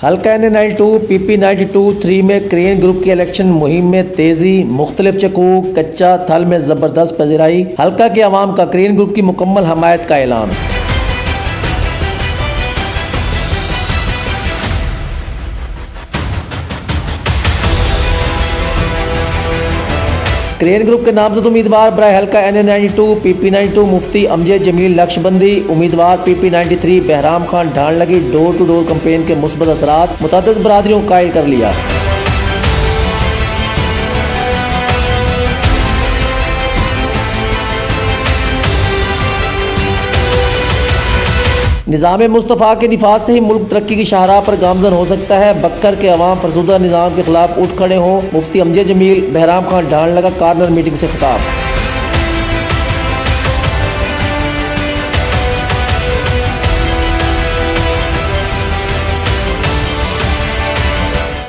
हल्का NA92 PP92 3 में crane group की इलेक्शन मुहिम में तेजी, मुख्तलिफ चकूक, कच्चा थल में जबरदस्त पजीराई। हल्का के अवाम का क्रेन ग्रुप की मुकम्मल हमायत का ऐलान। क्रेन ग्रुप के नामजद उम्मीदवार बराए हल्का NA92 PP92 मुफ्ती अमजद जमील नक्शबंदी, उम्मीदवार PP93 बहराम खान ढाण लगी डोर टू डोर कैंपेन के मुस्बत असरात मुतअद्दिद बरादरियों को कायल कर लिया। निज़ाम मुस्तफ़ा के निफाज से ही मुल्क तरक्की की शाहराह पर गामजन हो सकता है। बक्कर के अवाम फरसुदा निज़ाम के खिलाफ उठ खड़े हों। मुफ्ती अमजद जमील बहराम खान ढाण लगा कार्नर मीटिंग से खिताब।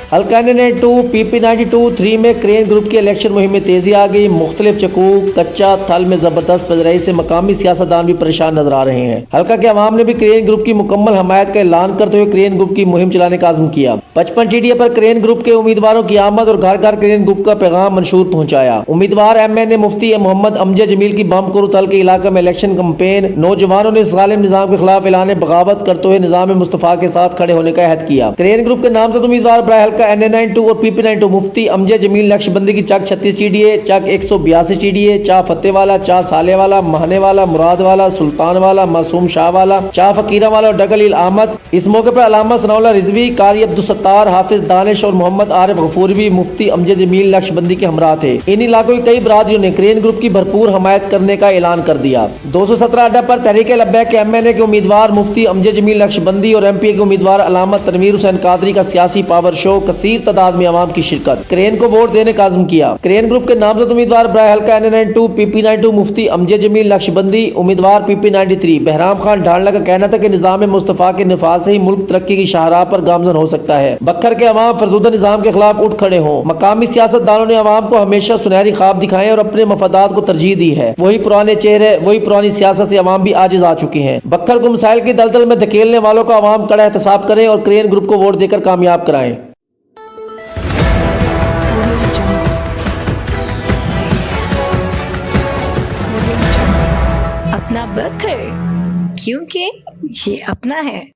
हल्का NA92 PP92 3 में क्रेन ग्रुप की इलेक्शन मुहिम में तेजी आ गई। मुख्तलिफ चकूक, कच्चा थल में जबरदस्त पजराई से मकामी सियासतदान भी परेशान नजर आ रहे हैं। हल्का के अवाम ने भी क्रेन ग्रुप की मुकम्मल हमायत का ऐलान करते हुए क्रेन ग्रुप की मुहिम चलाने का आज़म किया। 55 TDA पर क्रेन ग्रुप के उम्मीदवारों की आमद और घर घर क्रेन ग्रुप का पैगाम मंशूर पहुँचाया। उम्मीदवार MNA मुफ्ती मोहम्मद अमजद जमील की बमकुरु थल के इलाके में इलेक्शन कैंपेन। नौजवानों ने इस जालिम निज़ाम के खिलाफ ऐलान बगावत करते हुए निज़ाम मुस्तफ़ा के साथ खड़े होने का अहद किया। क्रेन ग्रुप के नामजद उम्मीदवार बराए हल्का NA92 और PP92 मुफ्ती अमजद जमील नक्शबंदी की चक 36 TDA, चक 182 TDA, चा फतेवाला, चा सालेवाला, महने वाला, मुराद वाला, सुल्तान वाला, मासूम शाह वाला, चा फकीरा वाला और डगलील अहमद। इस मौके पर अलामा सनाउल्लाह रिजवी, कारी अब्दुल सत्तार, हाफिज दानिश और मोहम्मद आरिफ गफूरी भी मुफ्ती अमजद जमील नक्शबंदी के हमरा थे। इन इलाकों की कई बरादरियों ने क्रेन ग्रुप की भरपूर हमायत करने का ऐलान कर दिया। 217 अड्डा पर तहरीक लब्बैक के MNA के उम्मीदवार मुफ्ती अमजद जमील नक्शबंदी और MPA के उम्मीदवार अलामा तनवीर हुसैन कादरी का सियासी पावर शो, कसीर तादाद में अवाम की शिरकत। क्रेन को वोट देने का आज़म किया। क्रेन ग्रुप के नामजद उम्मीदवार बराए हल्का NA92 PP92 मुफ्ती अमजद जमील नक्शबंदी, उम्मीदवार PP93 बहराम खान ढाणला का कहना था कि निज़ाम मुस्तफ़ा के निफाज से ही मुल्क तरक्की की शाहराह पर गामजन हो सकता है। बक्कर के अवाम फरसुदा निज़ाम के खिलाफ उठ खड़े हों। मकामी सियासतदानों ने अवाम को हमेशा सुनहरी ख्वाब दिखाए और अपने मफादात को तरजीह दी है। वही पुराने चेहरे, वही पुरानी सियासत से अवाम भी आजिज आ चुकी हैं। बक्कर को मसाइल की दलदल में धकेलने वालों का अवाम कड़ा एहतसाब करें और क्रेन ग्रुप को वोट देकर कामयाब कराएं। अपना बकर, क्योंकि ये अपना है।